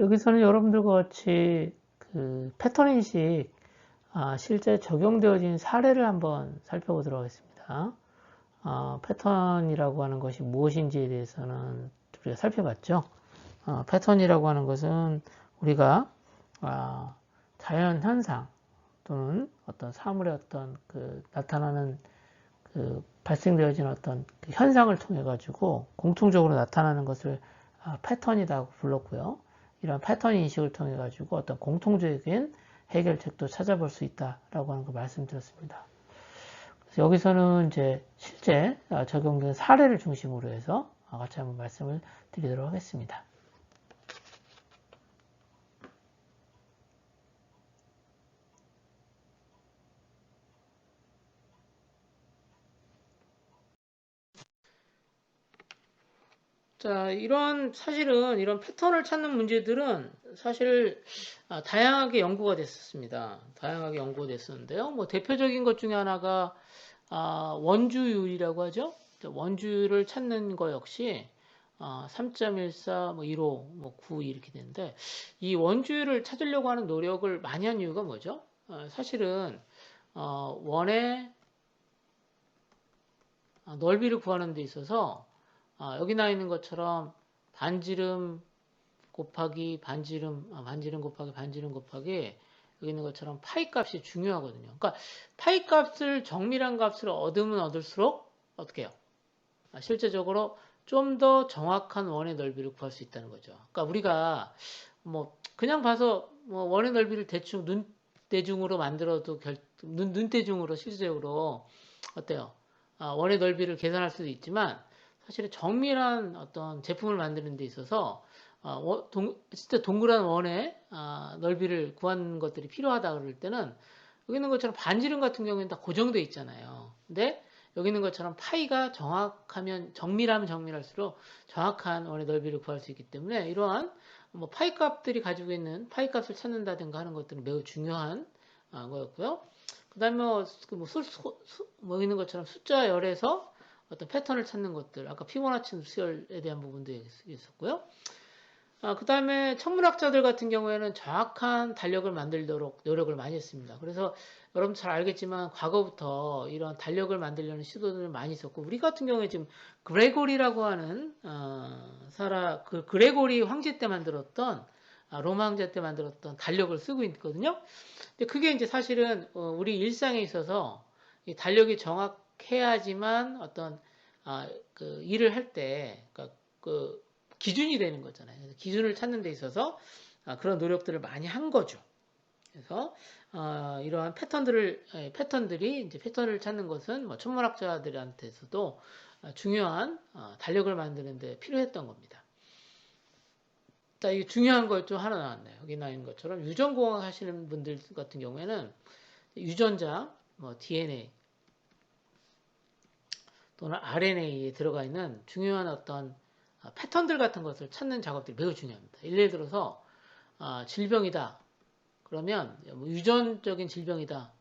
여기서는 여러분들과 같이 그 패턴 인식 실제 적용되어진 사례를 한번 살펴보도록 하겠습니다. 패턴이라고 하는 것이 무엇인지에 대해서는 우리가 살펴봤죠. 패턴이라고 하는 것은 우리가 자연 현상 또는 어떤 사물의 어떤 나타나는 발생되어진 어떤 현상을 통해 가지고 공통적으로 나타나는 것을 패턴이라고 불렀고요. 이런 패턴 인식을 통해 가지고 어떤 공통적인 해결책도 찾아볼 수 있다라고 하는 걸 말씀드렸습니다. 그래서 여기서는 이제 실제 적용된 사례를 중심으로 해서 같이 한번 말씀을 드리도록 하겠습니다. 자, 사실은 이런 패턴을 찾는 문제들은 사실 다양하게 연구가 됐었습니다. 다양하게 연구가 됐었는데요. 뭐 대표적인 것 중에 하나가 원주율이라고 하죠. 원주율을 찾는 거 역시 3.14, 뭐 15, 뭐 9 이렇게 되는데 이 원주율을 찾으려고 하는 노력을 많이 한 이유가 뭐죠? 사실은 원의 넓이를 구하는 데 있어서 여기 나와 있는 것처럼 반지름 곱하기 반지름 곱하기 여기 있는 것처럼 파이 값이 중요하거든요. 그러니까 파이 값을 정밀한 값을 얻으면 얻을수록 어떻게 해요? 실제적으로 좀 더 정확한 원의 넓이를 구할 수 있다는 거죠. 그러니까 우리가 뭐 그냥 봐서 뭐 원의 넓이를 대충 눈대중으로 만들어도 눈대중으로 실질적으로 어때요? 원의 넓이를 계산할 수도 있지만 사실은 정밀한 어떤 제품을 만드는 데 있어서 진짜 동그란 원의 넓이를 구하는 것들이 필요하다 그럴 때는 여기 있는 것처럼 반지름 같은 경우에는 다 고정되어 있잖아요. 근데 여기 있는 것처럼 파이가 정확하면 정밀하면 정밀할수록 정확한 원의 넓이를 구할 수 있기 때문에 이러한 뭐 파이 값들이 가지고 있는 파이 값을 찾는다든가 하는 것들은 매우 중요한 거였고요. 그다음에 뭐 있는 것처럼 숫자 열에서 어떤 패턴을 찾는 것들, 아까 피보나치 수열에 대한 부분도 있었고요. 그 다음에 천문학자들 같은 경우에는 정확한 달력을 만들도록 노력을 많이 했습니다. 그래서 여러분 잘 알겠지만 과거부터 이런 달력을 만들려는 시도들을 많이 있었고 우리 같은 경우에 지금 그레고리라고 하는 그레고리 황제 때 만들었던 로마 황제 때 만들었던 달력을 쓰고 있거든요. 근데 그게 이제 사실은 우리 일상에 있어서 이 달력이 정확해야지만 어떤 그 일을 할 때 그러니까 그 기준이 되는 거잖아요. 그래서 기준을 찾는 데 있어서 그런 노력들을 많이 한 거죠. 그래서 이러한 패턴들이 이제 패턴을 찾는 것은 뭐 천문학자들한테서도 중요한 달력을 만드는 데 필요했던 겁니다. 자, 이게 중요한 것 좀 하나 나왔네요. 여기 나와 있는 것처럼 유전공학 하시는 분들 같은 경우에는 유전자, 뭐 DNA 또는 RNA에 들어가 있는 중요한 어떤 패턴들 같은 것을 찾는 작업들이 매우 중요합니다. 예를 들어서 질병이다. 그러면 뭐 유전적인 질병이다.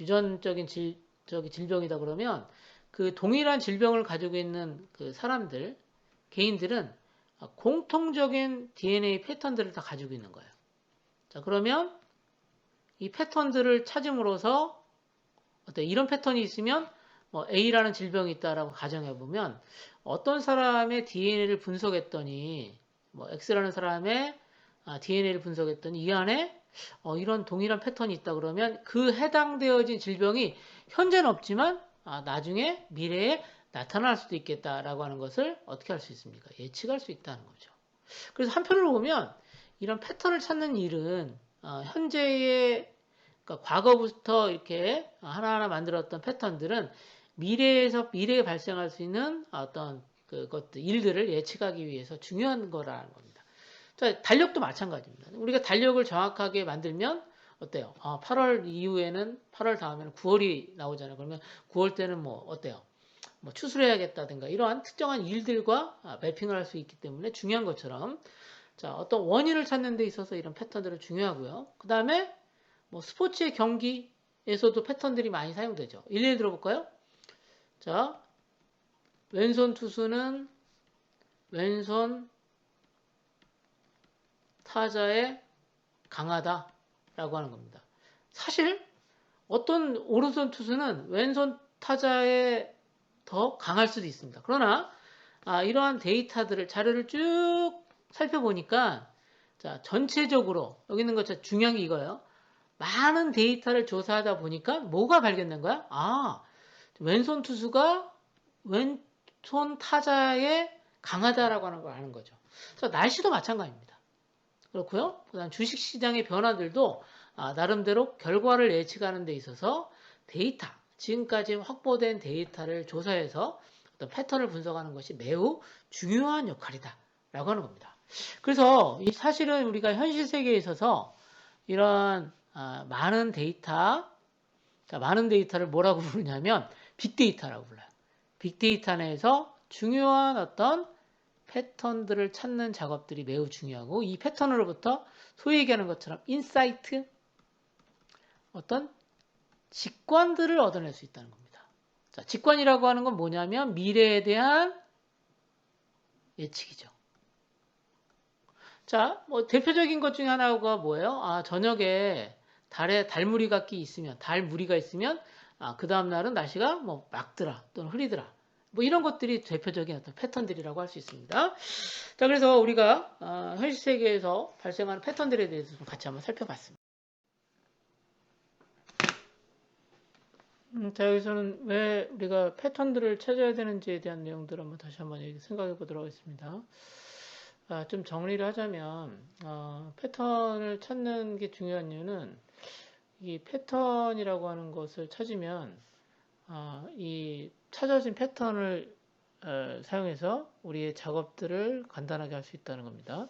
유전적인 질병이다 그러면 그 동일한 질병을 가지고 있는 그 사람들, 개인들은 공통적인 DNA 패턴들을 다 가지고 있는 거예요. 자, 그러면 이 패턴들을 찾음으로써 이런 패턴이 있으면 뭐 A라는 질병이 있다라고 가정해 보면 어떤 사람의 DNA를 분석했더니 뭐 X라는 사람의 DNA를 분석했더니 이 안에 이런 동일한 패턴이 있다 그러면 그 해당되어진 질병이 현재는 없지만 나중에 미래에 나타날 수도 있겠다라고 하는 것을 어떻게 할 수 있습니까? 예측할 수 있다는 거죠. 그래서 한편으로 보면 이런 패턴을 찾는 일은 현재의 그러니까 과거부터 이렇게 하나하나 만들었던 패턴들은 미래에 발생할 수 있는 어떤 일들을 예측하기 위해서 중요한 거라는 겁니다. 자, 달력도 마찬가지입니다. 우리가 달력을 정확하게 만들면 어때요? 8월 이후에는 8월 다음에는 9월이 나오잖아요. 그러면 9월 때는 뭐 어때요? 뭐 추수해야겠다든가 이러한 특정한 일들과 매핑을 할 수 있기 때문에 중요한 것처럼 자, 어떤 원인을 찾는 데 있어서 이런 패턴들은 중요하고요. 그 다음에 뭐 스포츠의 경기에서도 패턴들이 많이 사용되죠. 일일이 들어볼까요? 자, 왼손 투수는 왼손 타자에 강하다라고 하는 겁니다. 사실 어떤 오른손 투수는 왼손 타자에 더 강할 수도 있습니다. 그러나 이러한 데이터들을 자료를 쭉 살펴보니까 자, 전체적으로 여기 있는 것처럼 중요한 게 이거예요. 많은 데이터를 조사하다 보니까 뭐가 발견된 거야? 왼손 투수가 왼손 타자에 강하다라고 하는 걸 아는 거죠. 그래서 날씨도 마찬가지입니다. 그렇고요. 그다음 주식시장의 변화들도 나름대로 결과를 예측하는 데 있어서 데이터, 지금까지 확보된 데이터를 조사해서 어떤 패턴을 분석하는 것이 매우 중요한 역할이다 라고 하는 겁니다. 그래서 사실은 우리가 현실 세계에 있어서 이런 많은 데이터, 많은 데이터를 뭐라고 부르냐면 빅데이터라고 불러요. 빅데이터 내에서 중요한 어떤 패턴들을 찾는 작업들이 매우 중요하고 이 패턴으로부터 소위 얘기하는 것처럼 인사이트, 어떤 직관들을 얻어낼 수 있다는 겁니다. 자, 직관이라고 하는 건 뭐냐면 미래에 대한 예측이죠. 자, 뭐 대표적인 것 중에 하나가 뭐예요? 저녁에 달무리가 있으면 그 다음 날은 날씨가 뭐 맑더라 또는 흐리더라. 뭐 이런 것들이 대표적인 어떤 패턴들이라고 할 수 있습니다. 자, 그래서 우리가 현실 세계에서 발생하는 패턴들에 대해서 좀 같이 한번 살펴봤습니다. 자, 여기서는 왜 우리가 패턴들을 찾아야 되는지에 대한 내용들을 한번 다시 한번 생각해 보도록 하겠습니다. 좀 정리를 하자면 패턴을 찾는 게 중요한 이유는 이 패턴이라고 하는 것을 찾으면 이 찾아진 패턴을 사용해서 우리의 작업들을 간단하게 할 수 있다는 겁니다.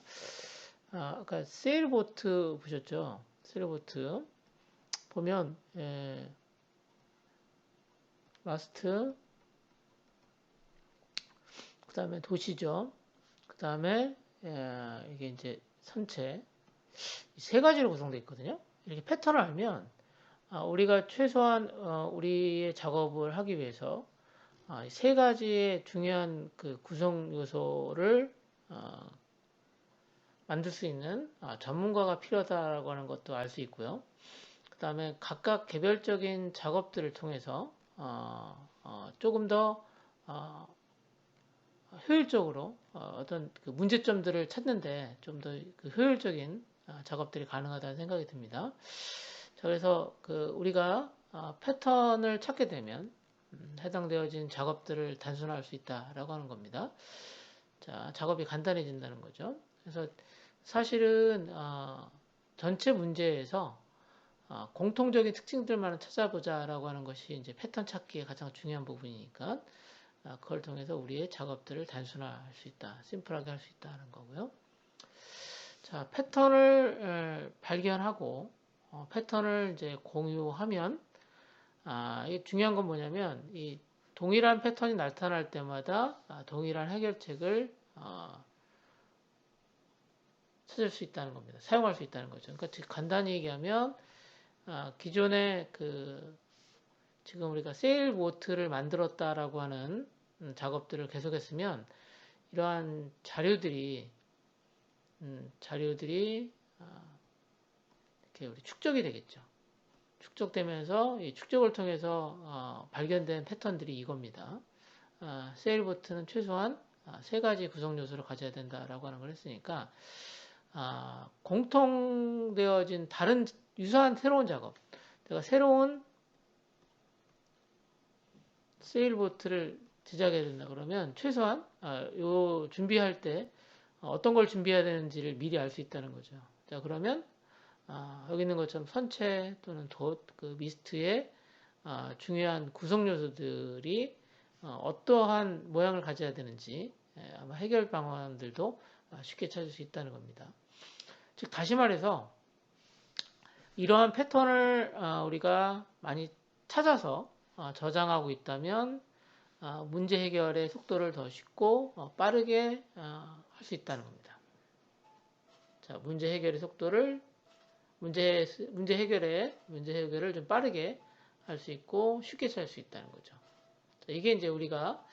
아까 세일보트 보셨죠? 세일보트 보면 마스트, 그 다음에 도시죠. 그 다음에 이게 이제 선체 세 가지로 구성되어 있거든요. 이렇게 패턴을 알면 우리가 최소한 우리의 작업을 하기 위해서 세 가지의 중요한 그 구성 요소를 만들 수 있는 전문가가 필요하다라고 하는 것도 알 수 있고요. 그 다음에 각각 개별적인 작업들을 통해서 조금 더 효율적으로 어떤 그 문제점들을 찾는데 좀 더 그 효율적인 작업들이 가능하다는 생각이 듭니다. 자, 그래서 그 우리가 패턴을 찾게 되면 해당되어진 작업들을 단순화할 수 있다라고 하는 겁니다. 자, 작업이 간단해진다는 거죠. 그래서 사실은 전체 문제에서 공통적인 특징들만 찾아보자라고 하는 것이 이제 패턴 찾기의 가장 중요한 부분이니까 그걸 통해서 우리의 작업들을 단순화할 수 있다, 심플하게 할 수 있다는 거고요. 자, 패턴을 발견하고 패턴을 이제 공유하면 이 중요한 건 뭐냐면 이 동일한 패턴이 나타날 때마다 동일한 해결책을 찾을 수 있다는 겁니다. 사용할 수 있다는 거죠. 그러니까 간단히 얘기하면 기존에 지금 우리가 세일보트를 만들었다라고 하는 작업들을 계속했으면 이러한 자료들이 이렇게 우리 축적이 되겠죠. 축적되면서 이 축적을 통해서 발견된 패턴들이 이겁니다. 세일보트는 최소한 세 가지 구성 요소를 가져야 된다라고 하는 걸 했으니까 공통되어진 다른 유사한 새로운 작업, 내가 새로운 세일보트를 제작해야 된다 그러면 최소한 요 준비할 때 어떤 걸 준비해야 되는지를 미리 알 수 있다는 거죠. 자, 그러면 여기 있는 것처럼 선체 또는 그 미스트의 중요한 구성 요소들이 어떠한 모양을 가져야 되는지 아마 해결 방안들도 쉽게 찾을 수 있다는 겁니다. 즉 다시 말해서 이러한 패턴을 우리가 많이 찾아서 저장하고 있다면 문제 해결의 속도를 더 쉽고 빠르게 할 수 있다는 겁니다. 자, 문제 해결의 속도를 문제 해결을 좀 빠르게 할 수 있고 쉽게 찾을 수 있다는 거죠. 자, 이게 이제 우리가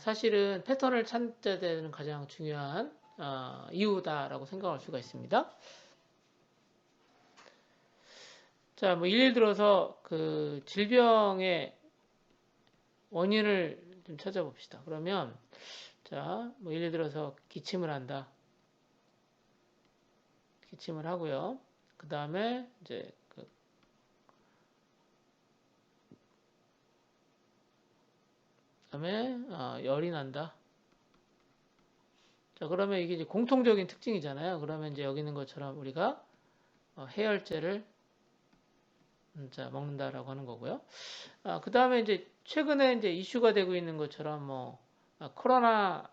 사실은 패턴을 찾아야 되는 가장 중요한 이유다라고 생각할 수가 있습니다. 자, 뭐 예를 들어서 그 질병의 원인을 좀 찾아봅시다. 그러면 자, 뭐 예를 들어서 기침을 한다. 기침을 하고요. 그 다음에 이제 그다음에 열이 난다. 자, 그러면 이게 이제 공통적인 특징이잖아요. 그러면 이제 여기 있는 것처럼 우리가 해열제를 자, 먹는다라고 하는 거고요. 그 다음에 이제 최근에 이제 이슈가 되고 있는 것처럼 뭐 코로나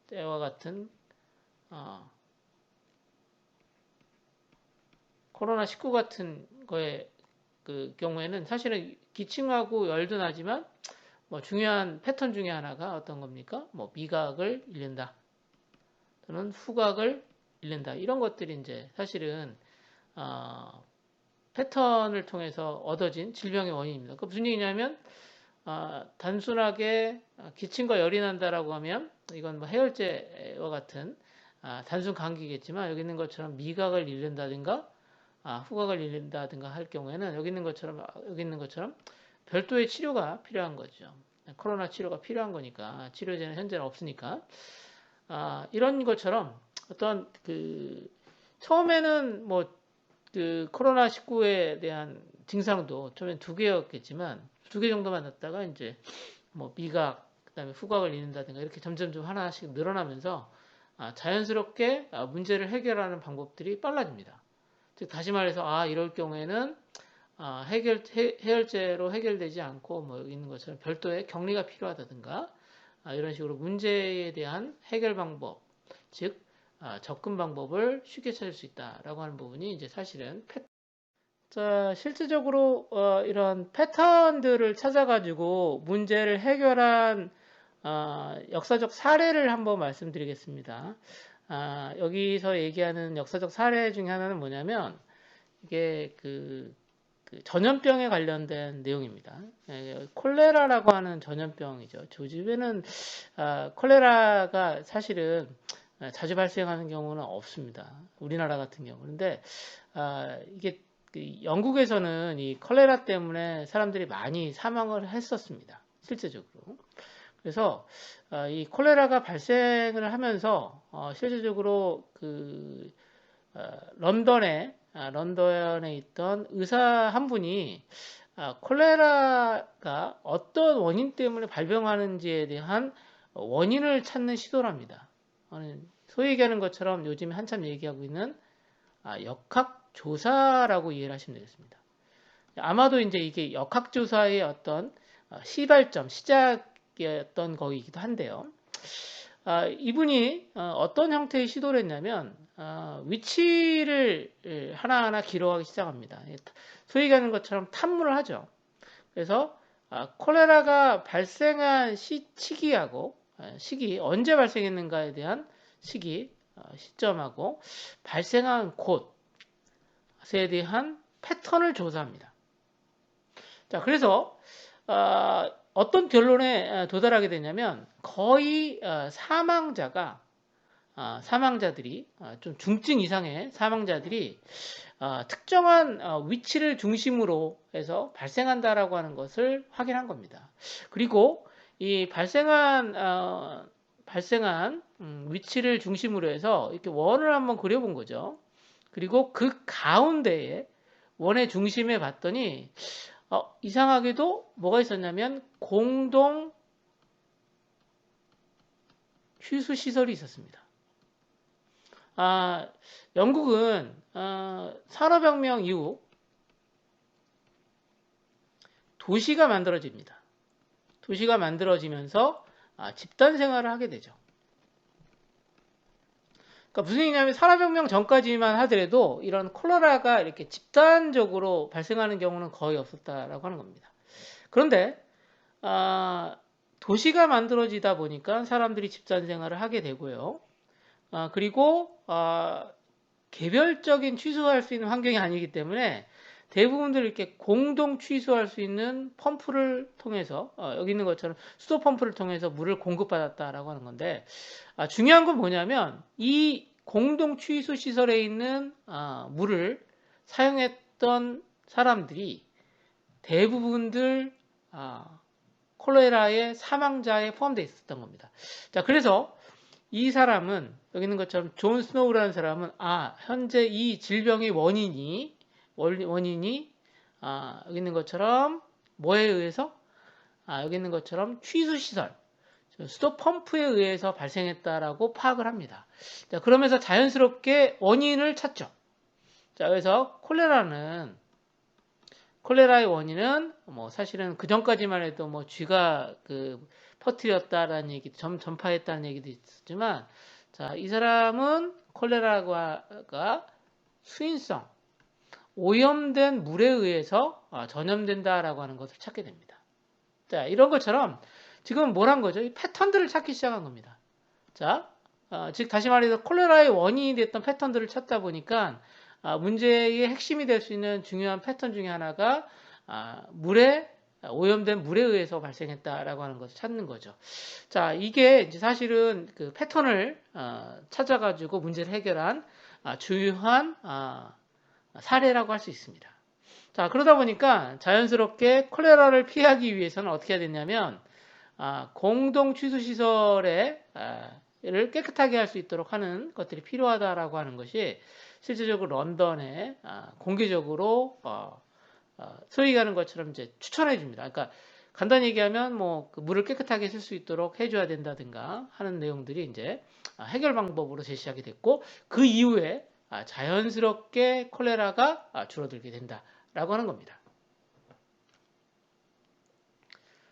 때와 같은 코로나19 같은 거에 그 경우에는 사실은 기침하고 열도 나지만 뭐 중요한 패턴 중에 하나가 어떤 겁니까? 뭐 미각을 잃는다. 또는 후각을 잃는다. 이런 것들이 이제 사실은 패턴을 통해서 얻어진 질병의 원인입니다. 그 무슨 얘기냐면 단순하게 기침과 열이 난다라고 하면 이건 뭐 해열제와 같은 단순 감기겠지만 여기 있는 것처럼 미각을 잃는다든가 후각을 잃는다든가 할 경우에는 여기 있는 것처럼 별도의 치료가 필요한 거죠. 코로나 치료가 필요한 거니까 치료제는 현재는 없으니까 이런 것처럼 어떤 그 처음에는 뭐 그 코로나 19에 대한 증상도 처음엔 2개였겠지만 2개 정도만 났다가 이제 뭐 미각 그다음에 후각을 잃는다든가 이렇게 점점 좀 하나씩 늘어나면서 자연스럽게 문제를 해결하는 방법들이 빨라집니다. 즉 다시 말해서 이럴 경우에는 해열제로 해결되지 않고 뭐 여기 있는 것처럼 별도의 격리가 필요하다든가 이런 식으로 문제에 대한 해결 방법, 즉 접근 방법을 쉽게 찾을 수 있다라고 하는 부분이 이제 사실은 자, 실질적으로 이런 패턴들을 찾아가지고 문제를 해결한 역사적 사례를 한번 말씀드리겠습니다. 여기서 얘기하는 역사적 사례 중에 하나는 뭐냐면 이게 그 전염병에 관련된 내용입니다. 콜레라라고 하는 전염병이죠. 요즘에는 콜레라가 사실은 자주 발생하는 경우는 없습니다. 우리나라 같은 경우. 그런데 이게 영국에서는 이 콜레라 때문에 사람들이 많이 사망을 했었습니다. 실제적으로. 그래서 이 콜레라가 발생을 하면서 실제적으로 그 런던에 있던 의사 한 분이 콜레라가 어떤 원인 때문에 발병하는지에 대한 원인을 찾는 시도를 합니다. 소위 얘기하는 것처럼 요즘에 한참 얘기하고 있는 역학조사라고 이해를 하시면 되겠습니다. 아마도 이제 이게 역학조사의 어떤 시발점, 시작이었던 거이기도 한데요. 이분이 어떤 형태의 시도를 했냐면 위치를 하나하나 기록하기 시작합니다. 소위 얘기하는 것처럼 탐문을 하죠. 그래서 콜레라가 발생한 시기하고 시기 언제 발생했는가에 대한 시기 시점하고 발생한 곳에 대한 패턴을 조사합니다. 자, 그래서 어떤 결론에 도달하게 되냐면 거의 사망자들이 좀 중증 이상의 사망자들이 특정한 위치를 중심으로 해서 발생한다라고 하는 것을 확인한 겁니다. 그리고 이 발생한 위치를 중심으로 해서 이렇게 원을 한번 그려본 거죠. 그리고 그 가운데에 원의 중심에 봤더니 이상하게도 뭐가 있었냐면 공동 휴수 시설이 있었습니다. 영국은 산업혁명 이후 도시가 만들어집니다. 도시가 만들어지면서 집단 생활을 하게 되죠. 그러니까 무슨 얘기냐면 산업혁명 전까지만 하더라도 이런 콜레라가 이렇게 집단적으로 발생하는 경우는 거의 없었다라고 하는 겁니다. 그런데 도시가 만들어지다 보니까 사람들이 집단 생활을 하게 되고요. 그리고 개별적인 취소할 수 있는 환경이 아니기 때문에 대부분들 이렇게 공동 취수할 수 있는 펌프를 통해서 여기 있는 것처럼 수도 펌프를 통해서 물을 공급받았다라고 하는 건데 중요한 건 뭐냐면 이 공동 취수 시설에 있는 물을 사용했던 사람들이 대부분들 콜레라의 사망자에 포함되어 있었던 겁니다. 자, 그래서 이 사람은 여기 있는 것처럼 존 스노우라는 사람은 현재 이 질병의 원인이 여기 있는 것처럼 뭐에 의해서 여기 있는 것처럼 취수 시설 수도 펌프에 의해서 발생했다라고 파악을 합니다. 자, 그러면서 자연스럽게 원인을 찾죠. 자, 그래서 콜레라의 원인은 뭐 사실은 그 전까지만 해도 뭐 쥐가 퍼뜨렸다라는 얘기, 전파했다는 얘기도 있었지만, 자, 이 사람은 콜레라가 수인성, 오염된 물에 의해서 전염된다라고 하는 것을 찾게 됩니다. 자, 이런 것처럼 지금 뭘 한 거죠? 이 패턴들을 찾기 시작한 겁니다. 자, 즉 다시 말해서 콜레라의 원인이 됐던 패턴들을 찾다 보니까 문제의 핵심이 될 수 있는 중요한 패턴 중에 하나가 오염된 물에 의해서 발생했다라고 하는 것을 찾는 거죠. 자, 이게 이제 사실은 그 패턴을 찾아가지고 문제를 해결한 주요한 사례라고 할 수 있습니다. 자, 그러다 보니까 자연스럽게 콜레라를 피하기 위해서는 어떻게 해야 되냐면 공동 취수 시설을 깨끗하게 할 수 있도록 하는 것들이 필요하다라고 하는 것이 실제적으로 런던에 공개적으로 소위 가는 것처럼 이제 추천해 줍니다. 그러니까 간단히 얘기하면 그 물을 깨끗하게 쓸 수 있도록 해줘야 된다든가 하는 내용들이 이제 해결 방법으로 제시하게 됐고 그 이후에 자연스럽게 콜레라가 줄어들게 된다라고 하는 겁니다.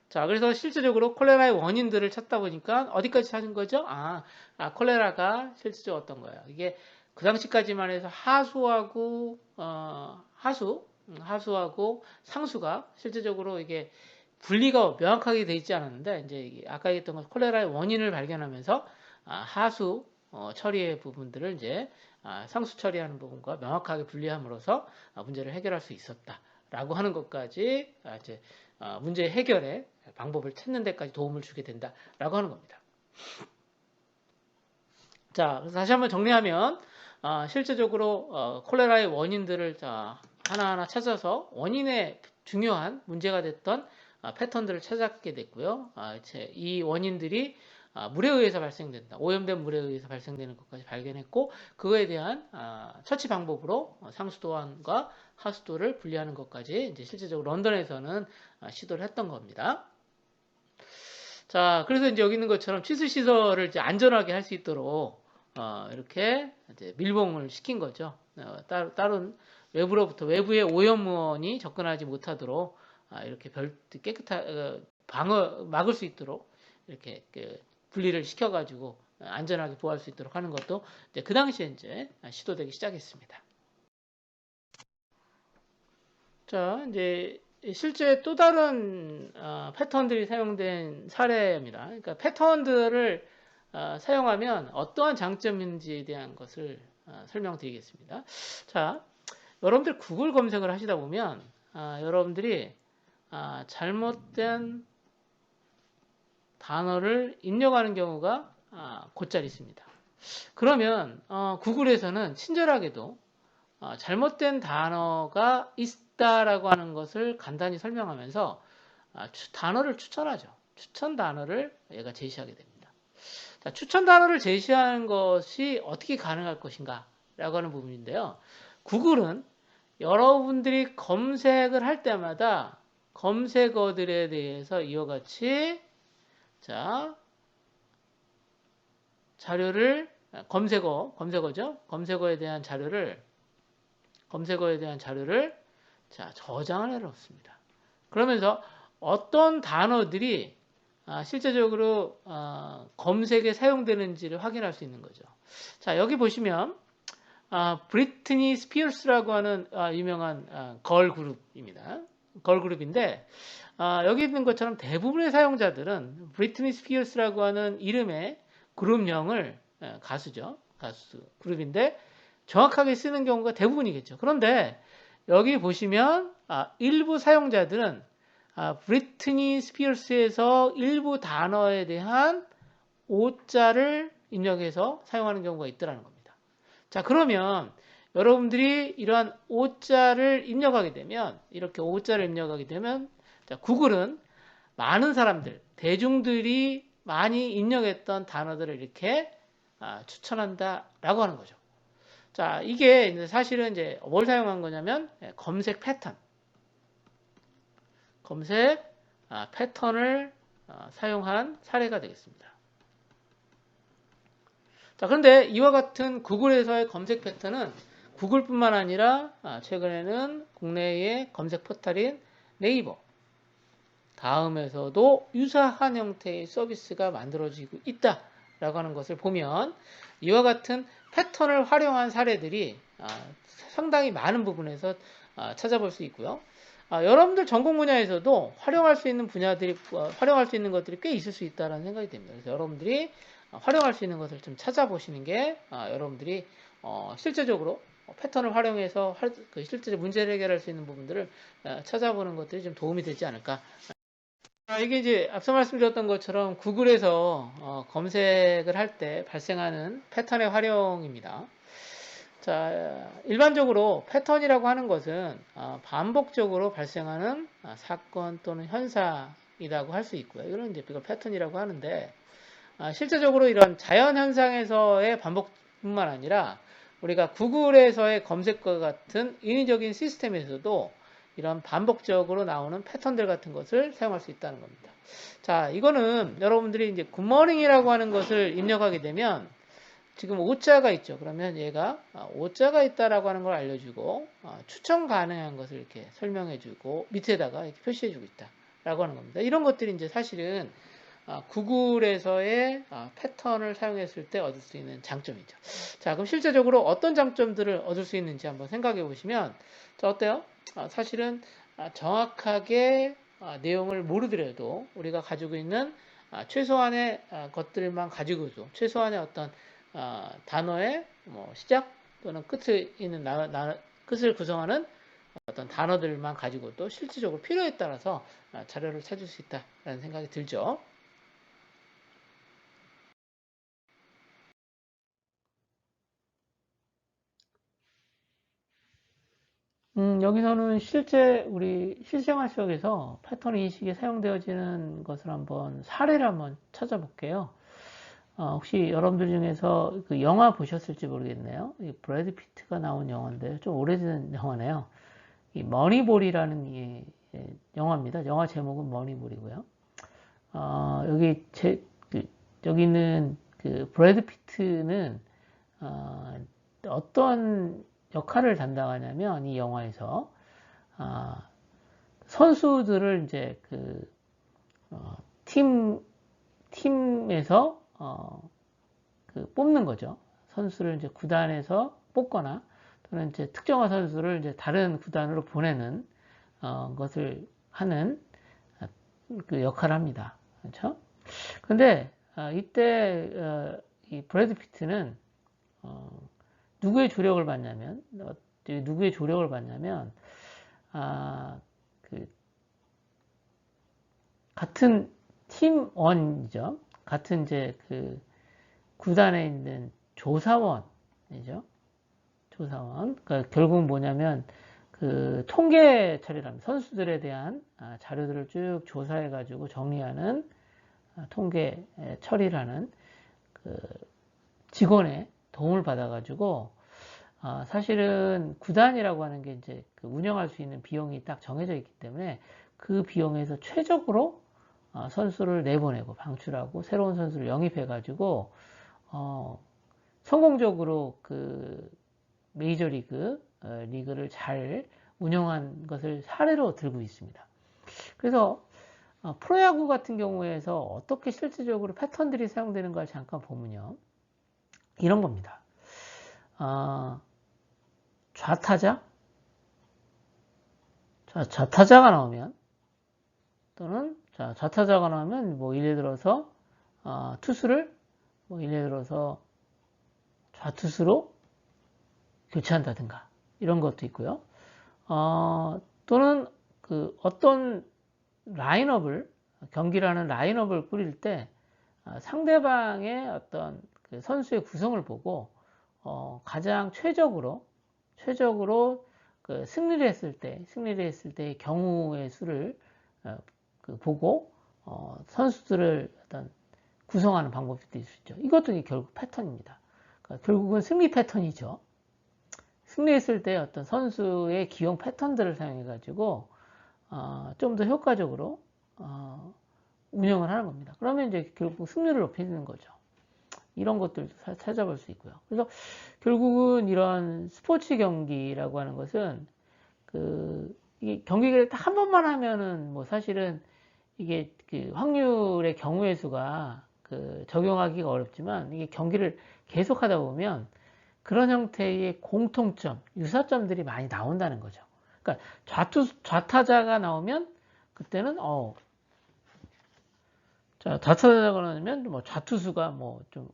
자, 그래서 실질적으로 콜레라의 원인들을 찾다 보니까 어디까지 찾은 거죠? 콜레라가 실질적으로 어떤 거예요? 이게 그 당시까지만 해서 하수하고 상수가 실제적으로 이게 분리가 명확하게 돼 있지 않았는데 이제 아까 얘기했던 것 콜레라의 원인을 발견하면서 하수 처리의 부분들을 이제 상수 처리하는 부분과 명확하게 분리함으로써 문제를 해결할 수 있었다라고 하는 것까지 이제 문제 해결의 방법을 찾는 데까지 도움을 주게 된다라고 하는 겁니다. 자, 그래서 다시 한번 정리하면 실제적으로 콜레라의 원인들을 하나하나 찾아서 원인의 중요한 문제가 됐던 패턴들을 찾게 됐고요. 이 원인들이 물에 의해서 발생된다. 오염된 물에 의해서 발생되는 것까지 발견했고 그거에 대한 처치 방법으로 상수도와 하수도를 분리하는 것까지 이제 실제적으로 런던에서는 시도를 했던 겁니다. 자, 그래서 이제 여기 있는 것처럼 취수 시설을 이제 안전하게 할 수 있도록 이렇게 이제 밀봉을 시킨 거죠. 다른 외부의 오염원이 접근하지 못하도록 이렇게 깨끗한 막을 수 있도록 이렇게 분리를 시켜가지고 안전하게 보호할 수 있도록 하는 것도 이제 그 당시에 이제 시도되기 시작했습니다. 자, 이제 실제 또 다른 패턴들이 사용된 사례입니다. 그러니까 패턴들을 사용하면 어떠한 장점인지에 대한 것을 설명드리겠습니다. 자, 여러분들 구글 검색을 하시다 보면 여러분들이 잘못된 단어를 입력하는 경우가 곧잘 있습니다. 그러면 구글에서는 친절하게도 잘못된 단어가 있다라고 하는 것을 간단히 설명하면서 단어를 추천하죠. 추천 단어를 얘가 제시하게 됩니다. 자, 추천 단어를 제시하는 것이 어떻게 가능할 것인가 라고 하는 부분인데요. 구글은 여러분들이 검색을 할 때마다 검색어들에 대해서 이와 같이 자료를 검색어죠. 검색어에 대한 자료를 저장을 해놓습니다. 그러면서 어떤 단어들이 실제적으로 검색에 사용되는지를 확인할 수 있는 거죠. 자, 여기 보시면 브리트니 스피어스라고 하는 유명한 걸 그룹입니다. 걸 그룹인데 여기 있는 것처럼 대부분의 사용자들은 브리트니 스피어스라고 하는 이름의 그룹명을 가수 그룹인데 정확하게 쓰는 경우가 대부분이겠죠. 그런데 여기 보시면 일부 사용자들은 브리트니 스피어스에서 일부 단어에 대한 오자를 입력해서 사용하는 경우가 있더라는 겁니다. 자, 그러면 여러분들이 이러한 오자를 입력하게 되면, 이렇게 오자를 입력하게 되면, 자, 구글은 많은 사람들, 대중들이 많이 입력했던 단어들을 이렇게 추천한다라고 하는 거죠. 자, 이게 이제 사실은 이제 뭘 사용한 거냐면 검색 패턴, 검색 패턴을 사용한 사례가 되겠습니다. 자, 그런데 이와 같은 구글에서의 검색 패턴은 구글뿐만 아니라 최근에는 국내의 검색 포털인 네이버, 다음에서도 유사한 형태의 서비스가 만들어지고 있다라고 하는 것을 보면 이와 같은 패턴을 활용한 사례들이 상당히 많은 부분에서 찾아볼 수 있고요. 여러분들 전공 분야에서도 활용할 수 있는 분야들이 활용할 수 있는 것들이 꽤 있을 수 있다라는 생각이 듭니다. 그래서 여러분들이 활용할 수 있는 것을 좀 찾아보시는 게 여러분들이 실제적으로 패턴을 활용해서 실제 문제를 해결할 수 있는 부분들을 찾아보는 것들이 좀 도움이 되지 않을까. 이게 이제 앞서 말씀드렸던 것처럼 구글에서 검색을 할 때 발생하는 패턴의 활용입니다. 자, 일반적으로 패턴이라고 하는 것은 반복적으로 발생하는 사건 또는 현상이라고 할 수 있고요. 이런 이제 이걸 패턴이라고 하는데 실제적으로 이런 자연 현상에서의 반복뿐만 아니라 우리가 구글에서의 검색과 같은 인위적인 시스템에서도 이런 반복적으로 나오는 패턴들 같은 것을 사용할 수 있다는 겁니다. 자, 이거는 여러분들이 이제 굿모닝이라고 하는 것을 입력하게 되면 지금 오자가 있죠. 그러면 얘가 오자가 있다라고 하는 걸 알려주고 추천 가능한 것을 이렇게 설명해주고 밑에다가 이렇게 표시해주고 있다라고 하는 겁니다. 이런 것들이 이제 사실은 구글에서의 패턴을 사용했을 때 얻을 수 있는 장점이죠. 자, 그럼 실제적으로 어떤 장점들을 얻을 수 있는지 한번 생각해 보시면, 자, 어때요? 사실은 정확하게 내용을 모르더라도 우리가 가지고 있는 최소한의 것들만 가지고도 최소한의 어떤 단어의 시작 또는 끝에 있는 끝을 구성하는 어떤 단어들만 가지고도 실질적으로 필요에 따라서 자료를 찾을 수 있다라는 생각이 들죠. 여기서는 실제 우리 실생활 속에서 패턴 인식이 사용되어지는 것을 한번 사례를 한번 찾아볼게요. 혹시 여러분들 중에서 그 영화 보셨을지 모르겠네요. 이 브래드 피트가 나온 영화인데 좀 오래된 영화네요. 이 머니볼이라는 이 영화입니다. 영화 제목은 머니볼이고요. 여기 여기 있는 그 브래드 피트는 어떤 역할을 담당하냐면 이 영화에서 선수들을 이제 팀에서 뽑는 거죠. 선수를 이제 구단에서 뽑거나 또는 이제 특정한 선수를 이제 다른 구단으로 보내는 것을 하는 그 역할을 합니다. 그렇죠? 근데 이때 이 브래드 피트는 누구의 조력을 받냐면 같은 팀원이죠. 같은 이제 그 구단에 있는 조사원이죠. 조사원. 그러니까 결국은 뭐냐면 그 통계 처리를 합니다. 선수들에 대한 자료들을 쭉 조사해가지고 정리하는 통계 처리를 하는 그 직원의 도움을 받아가지고 사실은 구단이라고 하는 게 이제 그 운영할 수 있는 비용이 딱 정해져 있기 때문에 그 비용에서 최적으로 선수를 내보내고 방출하고 새로운 선수를 영입해가지고 성공적으로 그 메이저리그 리그를 잘 운영한 것을 사례로 들고 있습니다. 그래서 프로야구 같은 경우에서 어떻게 실질적으로 패턴들이 사용되는가 잠깐 보면요. 이런 겁니다. 좌타자가 나오면 또는 좌타자가 나오면 뭐 예를 들어서 투수를 뭐 예를 들어서 좌투수로 교체한다든가 이런 것도 있고요. 또는 그 어떤 경기라는 라인업을 꾸릴 때 상대방의 어떤 그 선수의 구성을 보고 가장 최적으로 그 승리를 했을 때의 경우의 수를 그 보고 선수들을 어떤 구성하는 방법이 있을 수 있죠. 이것도 결국 패턴입니다. 그러니까 결국은 승리 패턴이죠. 승리했을 때 어떤 선수의 기용 패턴들을 사용해 가지고 좀 더 효과적으로 운영을 하는 겁니다. 그러면 이제 결국 승률을 높이는 거죠. 이런 것들도 찾아볼 수 있고요. 그래서 결국은 이런 스포츠 경기라고 하는 것은 이게 경기를 딱 한 번만 하면은 뭐 사실은 이게 그 확률의 경우의 수가 적용하기가 어렵지만 이게 경기를 계속 하다 보면 그런 형태의 공통점, 유사점들이 많이 나온다는 거죠. 그러니까 좌타자가 나오면 그때는 좌타자가 나오면 뭐 좌투수가 뭐 좀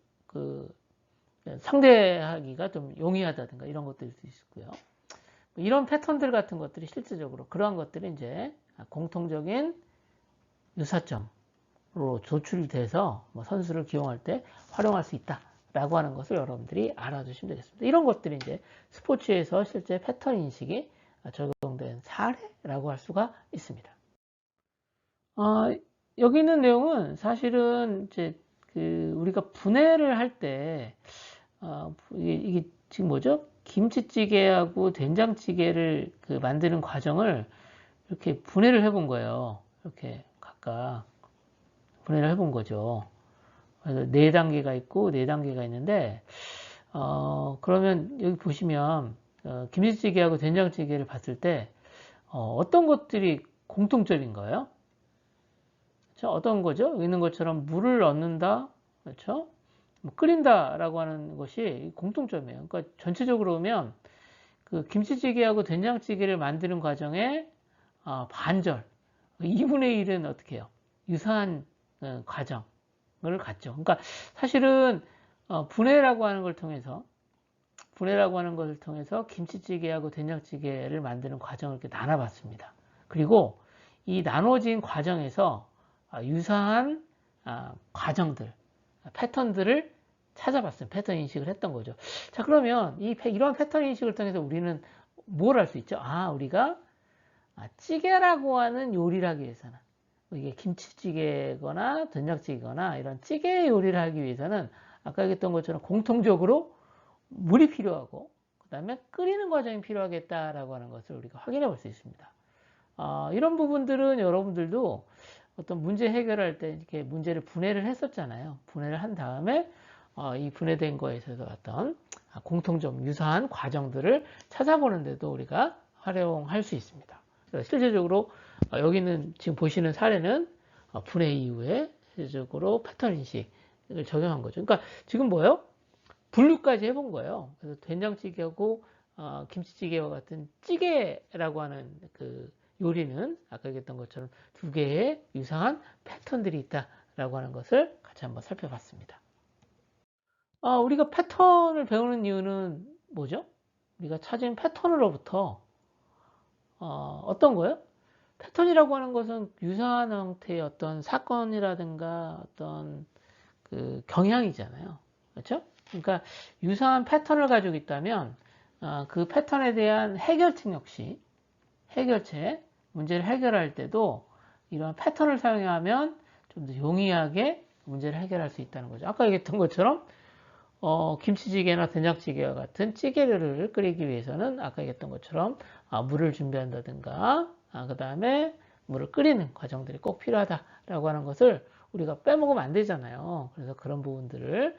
상대하기가 좀 용이하다든가 이런 것들일 수 있고요. 이런 패턴들 같은 것들이 실질적으로 그러한 것들이 이제 공통적인 유사점으로 조출돼서 뭐 선수를 기용할 때 활용할 수 있다라고 하는 것을 여러분들이 알아두시면 되겠습니다. 이런 것들이 이제 스포츠에서 실제 패턴 인식이 적용된 사례라고 할 수가 있습니다. 여기 있는 내용은 사실은 이제 우리가 분해를 할 때 이게 지금 뭐죠? 김치찌개하고 된장찌개를 만드는 과정을 이렇게 분해를 해본 거예요. 이렇게 각각 분해를 해본 거죠. 그래서 4단계가 있고 4단계가 있는데 그러면 여기 보시면 김치찌개하고 된장찌개를 봤을 때 어떤 것들이 공통점인가요? 그렇죠? 어떤 거죠? 여기 있는 것처럼 물을 넣는다, 그렇죠? 뭐 끓인다라고 하는 것이 공통점이에요. 그러니까 전체적으로 보면 그 김치찌개하고 된장찌개를 만드는 과정에 반절, 2분의 1은 어떻게 해요? 유사한 과정을 갖죠. 그러니까 사실은 분해라고 하는 것을 통해서 김치찌개하고 된장찌개를 만드는 과정을 이렇게 나눠봤습니다. 그리고 이 나눠진 과정에서 유사한 과정들, 패턴들을 찾아봤어요. 패턴 인식을 했던 거죠. 자, 그러면 이러한 패턴 인식을 통해서 우리는 뭘 할 수 있죠? 우리가 찌개라고 하는 요리를 하기 위해서는 이게 김치찌개거나 된장찌개거나 이런 찌개 요리를 하기 위해서는 아까 얘기했던 것처럼 공통적으로 물이 필요하고 그 다음에 끓이는 과정이 필요하겠다라고 하는 것을 우리가 확인해 볼 수 있습니다. 이런 부분들은 여러분들도 어떤 문제 해결할 때 이렇게 문제를 분해를 했었잖아요. 분해를 한 다음에 이 분해된 거에 있어서 어떤 공통점, 유사한 과정들을 찾아보는데도 우리가 활용할 수 있습니다. 실제적으로 여기는 지금 보시는 사례는 분해 이후에 실제적으로 패턴 인식을 적용한 거죠. 그러니까 지금 뭐예요? 분류까지 해본 거예요. 그래서 된장찌개하고 김치찌개와 같은 찌개라고 하는 요리는 아까 얘기했던 것처럼 두 개의 유사한 패턴들이 있다라고 하는 것을 같이 한번 살펴봤습니다. 우리가 패턴을 배우는 이유는 뭐죠? 우리가 찾은 패턴으로부터 어떤 거예요? 패턴이라고 하는 것은 유사한 형태의 어떤 사건이라든가 어떤 경향이잖아요. 그렇죠? 그러니까 유사한 패턴을 가지고 있다면 그 패턴에 대한 해결책 역시 문제를 해결할 때도 이러한 패턴을 사용하면 좀 더 용이하게 문제를 해결할 수 있다는 거죠. 아까 얘기했던 것처럼 김치찌개나 된장찌개와 같은 찌개를 끓이기 위해서는 아까 얘기했던 것처럼 물을 준비한다든가 그 다음에 물을 끓이는 과정들이 꼭 필요하다라고 하는 것을 우리가 빼먹으면 안 되잖아요. 그래서 그런 부분들을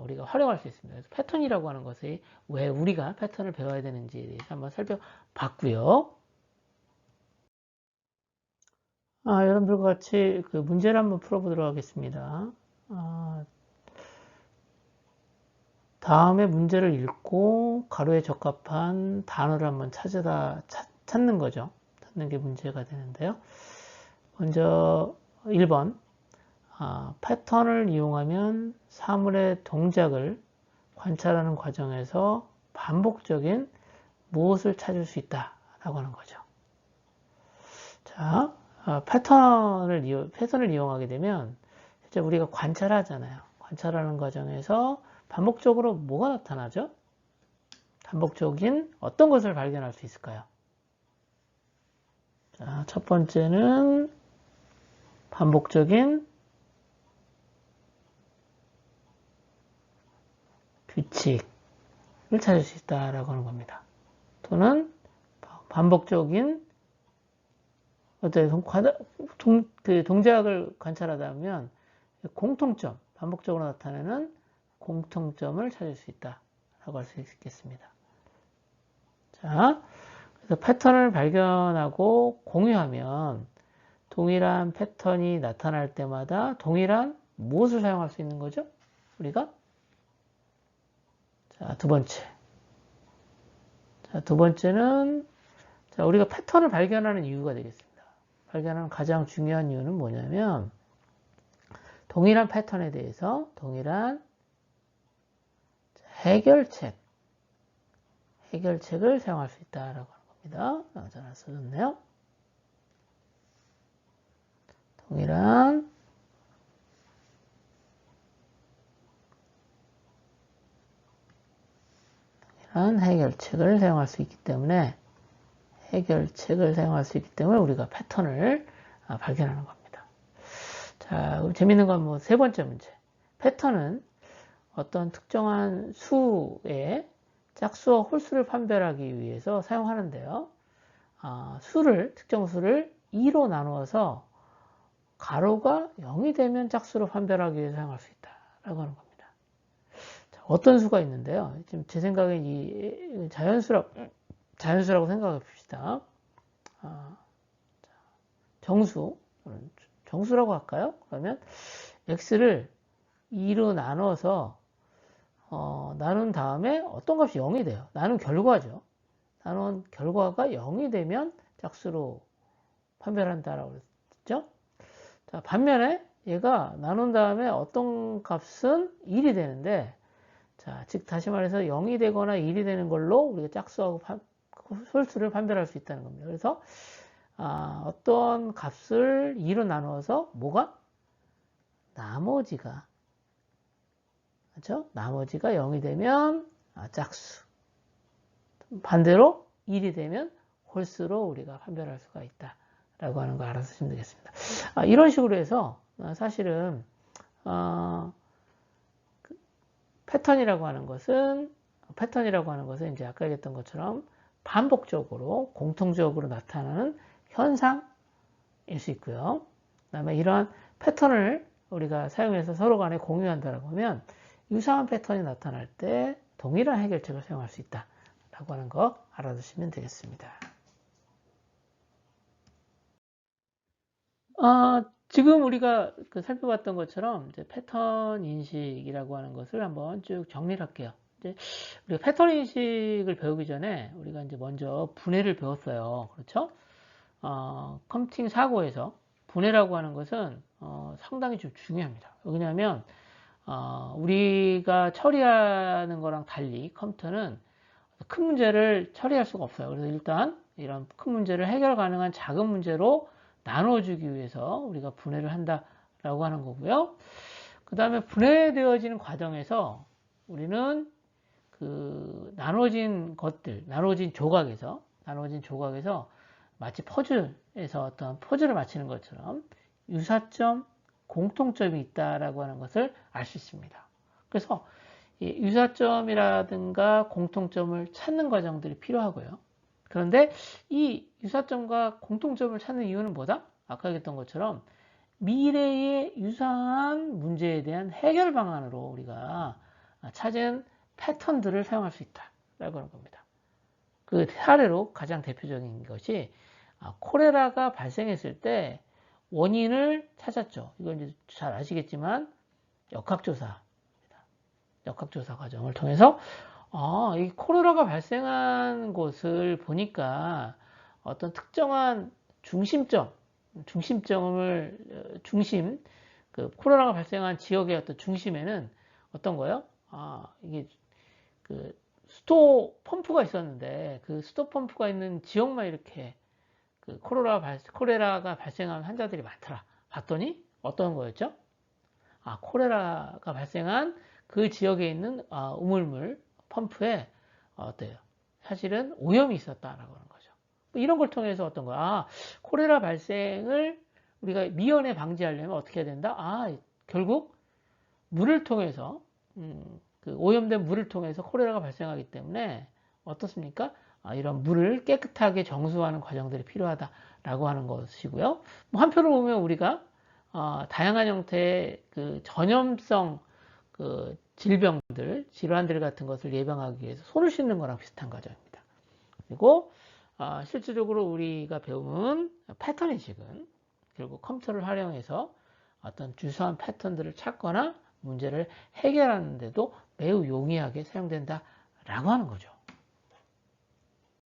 우리가 활용할 수 있습니다. 그래서 패턴이라고 하는 것이 왜 우리가 패턴을 배워야 되는지에 대해서 한번 살펴봤고요. 여러분들과 같이 문제를 한번 풀어보도록 하겠습니다. 다음에 문제를 읽고 가로에 적합한 단어를 한번 찾는 거죠. 찾는 게 문제가 되는데요. 먼저 1번 패턴을 이용하면 사물의 동작을 관찰하는 과정에서 반복적인 무엇을 찾을 수 있다 하는 거죠. 자, 패턴을 이용하게 되면 이제 우리가 관찰하잖아요. 관찰하는 과정에서 반복적으로 뭐가 나타나죠? 반복적인 어떤 것을 발견할 수 있을까요? 자, 첫 번째는 반복적인 규칙을 찾을 수 있다라고 하는 겁니다. 또는 반복적인 어떤 동작을 관찰하다 보면 공통점, 반복적으로 나타나는 공통점을 찾을 수 있다라고 할 수 있겠습니다. 자, 그래서 패턴을 발견하고 공유하면 동일한 패턴이 나타날 때마다 동일한 무엇을 사용할 수 있는 거죠? 우리가? 자, 두 번째는 자, 우리가 패턴을 발견하는 이유가 되겠습니다. 발견하는 가장 중요한 이유는 뭐냐면 동일한 패턴에 대해서 동일한 해결책을 사용할 수 있다라고 하는 겁니다. 잘 써줬네요. 동일한 해결책을 사용할 수 있기 때문에 우리가 패턴을 발견하는 겁니다. 자, 그럼 재밌는 건 뭐 세 번째 문제. 패턴은 어떤 특정한 수의 짝수와 홀수를 판별하기 위해서 사용하는데요. 특정 수를 2로 나누어서 가로가 0이 되면 짝수로 판별하기 위해서 사용할 수 있다라고 하는 겁니다. 자, 어떤 수가 있는데요. 지금 제 생각엔 이 자연수라고 생각해 봅시다. 정수라고 할까요? 그러면 x를 2로 나눠서 나눈 다음에 어떤 값이 0이 돼요. 나눈 결과죠. 나눈 결과가 0이 되면 짝수로 판별한다라고 했죠. 자, 반면에 얘가 나눈 다음에 어떤 값은 1이 되는데, 자, 즉 다시 말해서 0이 되거나 1이 되는 걸로 우리가 짝수하고 홀수를 판별할 수 있다는 겁니다. 그래서 어떤 값을 2로 나누어서 뭐가? 나머지가 그렇죠? 나머지가 0이 되면 짝수. 반대로 1이 되면 홀수로 우리가 판별할 수가 있다라고 하는 거 알아두시면 되겠습니다. 이런 식으로 해서 사실은 패턴이라고 하는 것은 이제 아까 얘기했던 것처럼 반복적으로 공통적으로 나타나는 현상일 수 있고요. 그다음에 이러한 패턴을 우리가 사용해서 서로 간에 공유한다라고 하면 유사한 패턴이 나타날 때 동일한 해결책을 사용할 수 있다라고 하는 거 알아두시면 되겠습니다. 지금 우리가 살펴봤던 것처럼 이제 패턴 인식이라고 하는 것을 한번 쭉 정리를 할게요. 이제 우리가 패턴 인식을 배우기 전에 우리가 이제 먼저 분해를 배웠어요. 그렇죠? 컴퓨팅 사고에서 분해라고 하는 것은 상당히 좀 중요합니다. 왜냐하면 우리가 처리하는 거랑 달리 컴퓨터는 큰 문제를 처리할 수가 없어요. 그래서 일단 이런 큰 문제를 해결 가능한 작은 문제로 나눠주기 위해서 우리가 분해를 한다라고 하는 거고요. 그 다음에 분해되어지는 과정에서 우리는 나눠진 조각에서 마치 퍼즐에서 어떤 퍼즐을 맞추는 것처럼 유사점, 공통점이 있다라고 하는 것을 알 수 있습니다. 그래서 이 유사점이라든가 공통점을 찾는 과정들이 필요하고요. 그런데 이 유사점과 공통점을 찾는 이유는 뭐다? 아까 얘기했던 것처럼 미래의 유사한 문제에 대한 해결 방안으로 우리가 찾은 패턴들을 사용할 수 있다라고 하는 겁니다. 그 사례로 가장 대표적인 것이 콜레라가 발생했을 때 원인을 찾았죠. 이건 이제 잘 아시겠지만 역학조사 과정을 통해서 이 콜레라가 발생한 곳을 보니까 어떤 특정한 콜레라가 발생한 지역의 어떤 중심에는 어떤 거요? 이게 수도 펌프가 있었는데 그 수도 펌프가 있는 지역만 이렇게 그 콜레라가 발생한 환자들이 많더라. 봤더니 어떤 거였죠? 콜레라가 발생한 그 지역에 있는 우물물 펌프에 어때요? 사실은 오염이 있었다라고 하는 거죠. 뭐 이런 걸 통해서 어떤 거야? 콜레라 발생을 우리가 미연에 방지하려면 어떻게 해야 된다? 결국 물을 통해서 그 오염된 물을 통해서 콜레라가 발생하기 때문에 어떻습니까? 이런 물을 깨끗하게 정수하는 과정들이 필요하다라고 하는 것이고요. 뭐 한편으로 보면 우리가 다양한 형태의 그 전염성 그 질병들, 질환들 같은 것을 예방하기 위해서 손을 씻는 거랑 비슷한 과정입니다. 그리고 실질적으로 우리가 배운 패턴의식은 결국 컴퓨터를 활용해서 어떤 주소한 패턴들을 찾거나 문제를 해결하는 데도 매우 용이하게 사용된다라고 하는 거죠.